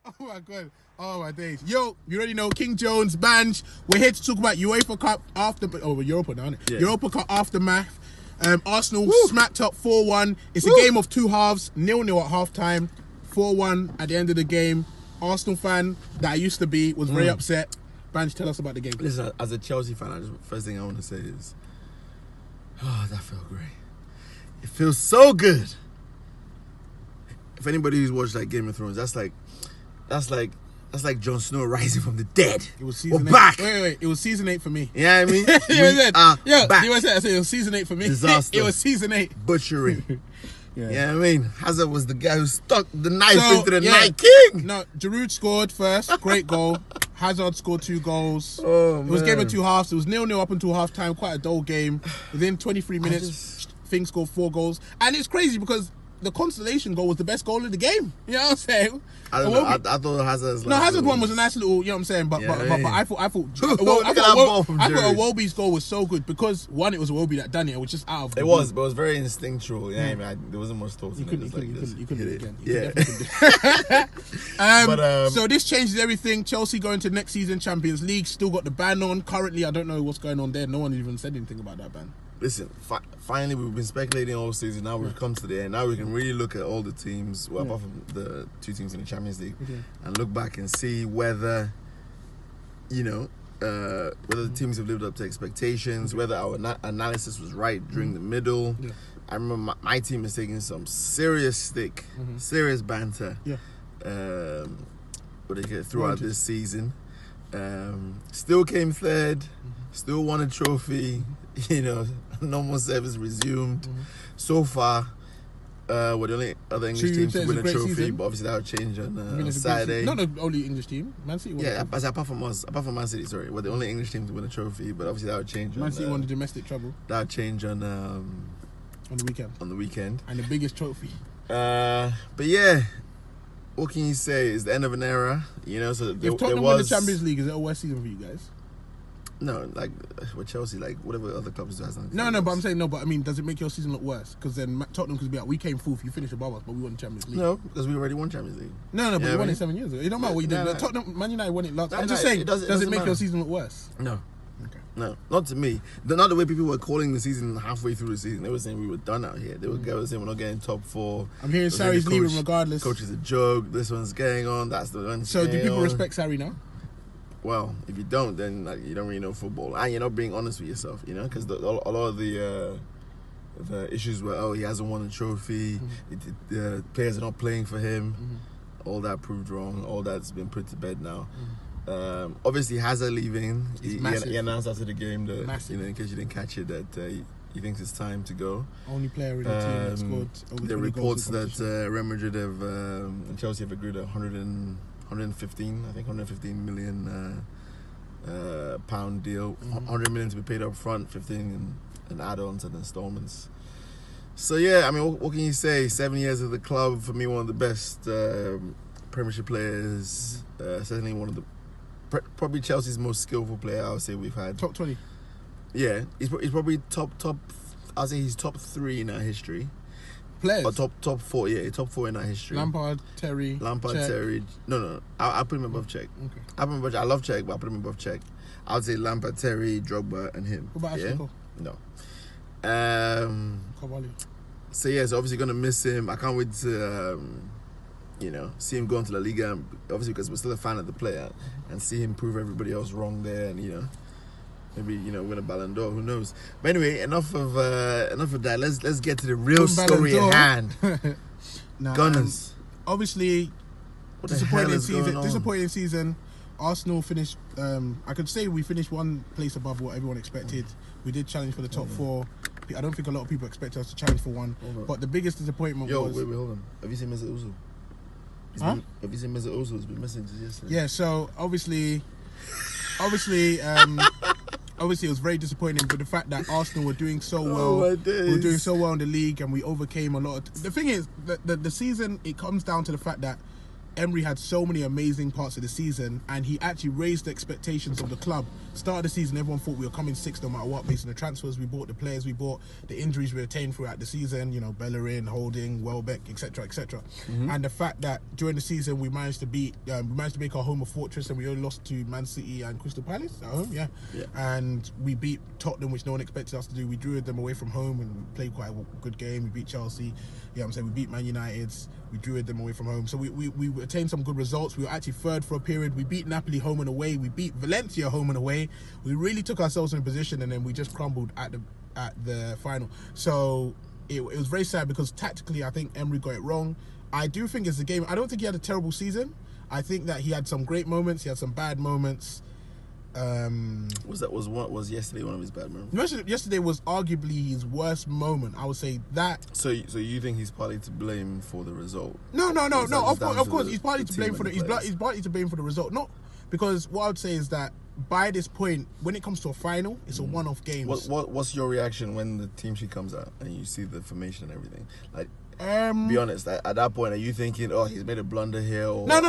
Oh my god. Oh my days. Yo, you already know King Jones, Banj. We're here to talk about UEFA Cup after Europa now, isn't it? Yeah. Europa Cup aftermath. Arsenal smacked up 4-1. It's a game of two halves, 0-0 at half time, 4-1 at the end of the game. Arsenal fan that I used to be was very upset. Banj, tell us about the game. Listen, as a Chelsea fan, first thing I want to say is, oh, that felt great. It feels so good. If anybody who's watched like Game of Thrones, that's like Jon Snow rising from the dead. It was season 8. Back. Wait. It was season 8 for me. Yeah, you know what I mean? Back. You know what I said? It was season 8 for me. Disaster. It was season 8. Butchery. Yeah. You know what I mean? Hazard was the guy who stuck the knife into the Night King. No, Giroud scored first. Great goal. Hazard scored 2 goals. Oh, it was game of 2 halves. It was 0-0 up until half time. Quite a dull game. Within 23 minutes, Things scored 4 goals. And it's crazy because the consolation goal was the best goal of the game. You know what I'm saying? I don't know. I thought Hazard's Hazard one was a nice little, you know what I'm saying? But I thought Iwobi's goal was so good because one, it was Iwobi that done it. It was just out of the blue. But it was very instinctual. Yeah, I mean, there wasn't much thought. You couldn't do it again. But so this changes everything. Chelsea going to next season Champions League. Still got the ban on. Currently, I don't know what's going on there. No one even said anything about that ban. Listen, finally we've been speculating all season. Now we've come to the end. Now we can really look at all the teams, apart from the 2 teams in the Champions League, and look back and see whether, whether the teams have lived up to expectations, whether our analysis was right during the middle. Yeah. I remember my team is taking some serious stick, serious banter throughout this season. Still came third, still won a trophy. Normal service resumed. So far, we're the only other English team to win a trophy, but obviously that will change on Saturday. Not the only English team. Man City won. Yeah, apart from Man City, sorry, we're the only English team to win a trophy, but obviously that will change. Man City won the domestic treble. That will change on the weekend. On the weekend. And the biggest trophy. But yeah, what can you say? It's the end of an era. So if Tottenham win the Champions League, is it a worse season for you guys? No, like with Chelsea, like whatever other clubs do has nothing. No, but I'm saying no. But I mean, does it make your season look worse? Because then Tottenham could be like, we came 4th, you finished above us, but we won the Champions League. No, because we already won Champions League. No, but we won it 7 years ago. It don't matter what you did. Tottenham, Man United won it last. I'm just saying, does it make your season look worse? No. Okay. No, not to me. Not the way people were calling the season halfway through the season. They were saying we were done out here. They were saying we're not getting top 4. I'm hearing Sarri's leaving regardless. Coach is a joke. This one's going on. That's the one. So do people respect Sarri now? Well, if you don't, then you don't really know football, and you're not being honest with yourself, because a lot of the issues were, he hasn't won a trophy, the players are not playing for him, all that proved wrong, all that's been put to bed now. Obviously, Hazard leaving, he announced after the game that, in case you didn't catch it, that he thinks it's time to go. Only player in the team that scored over 20 the reports goals that Real Madrid and Chelsea have agreed 115 million pound deal, 100 million to be paid up front, 15 in add-ons and installments. So yeah, I mean, what can you say? 7 years of the club, for me, one of the best Premiership players. Certainly one of the probably Chelsea's most skillful player, I would say we've had. Top 20. Yeah, he's probably top. I'll say he's top 3 in our history. Players? Or top 4, yeah, top 4 in our history. Lampard, Terry. Terry. No. I'll put him above Czech. Okay. I love Czech, but I'll put him above Czech. I would say Lampard, Terry, Drogba, and him. What about Ashley Cole? No. Carvalho. So yeah, so obviously gonna miss him. I can't wait to see him go into La Liga. Obviously, because we're still a fan of the player, and see him prove everybody else wrong there, and maybe win a Ballon d'Or. Who knows? But anyway, enough of that. Let's get to the real story at hand. Gunners. Obviously, disappointing season. Arsenal finished. I could say we finished one place above what everyone expected. We did challenge for the top 4. I don't think a lot of people expected us to challenge for one. But the biggest disappointment was. Wait, hold on. Have you seen Mesut Ozil? Have you seen Mesut Ozil? He's been missing since yesterday. Yeah. So obviously, it was very disappointing, but the fact that Arsenal were doing so well, we were doing so well in the league, and we overcame a lot. The thing is, the season, it comes down to the fact that Emery had so many amazing parts of the season, and he actually raised the expectations of the club. Start of the season, everyone thought we were coming sixth no matter what, based on the transfers we bought, the players we bought, the injuries we retained throughout the season, you know, Bellerin, Holding, Welbeck, etc., etc. And the fact that during the season we managed to make our home a fortress, and we only lost to Man City and Crystal Palace at home, and we beat Tottenham, which no one expected us to do. We drew them away from home and we played quite a good game. We beat Chelsea, we beat Man United, we drew them away from home. So we attained some good results. We were actually third for a period. We beat Napoli home and away. We beat Valencia home and away. We really took ourselves in position, and then we just crumbled at the final. So it was very sad, because tactically I think Emery got it wrong. I do think it's a game. I don't think he had a terrible season. I think that he had some great moments. He had some bad moments. Was yesterday one of his bad moments? Yesterday was arguably his worst moment. I would say that. So you think he's partly to blame for the result? No. Of course, he's partly to blame for he's partly to blame for the result. Not because what I would say is that by this point, when it comes to a final, it's a one-off game. What's your reaction when the team sheet comes out and you see the formation and everything? Like, be honest. At that point, are you thinking, "Oh, he's made a blunder here"? Or, no.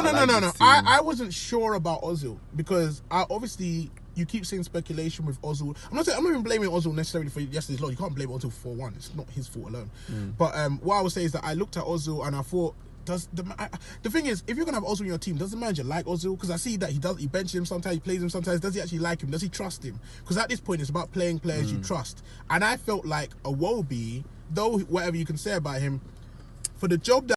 I wasn't sure about Ozil, because obviously you keep saying speculation with Ozil. I'm not even blaming Ozil necessarily for yesterday's loss. You can't blame Ozil for 4-1. It's not his fault alone. But what I would say is that I looked at Ozil and I thought, the thing is, if you're gonna have Ozil in your team, does the manager like Ozil? Because I see that he benches him sometimes, he plays him sometimes. Does he actually like him? Does he trust him? Because at this point, it's about playing players you trust. And I felt like Iwobi, though whatever you can say about him, for the job that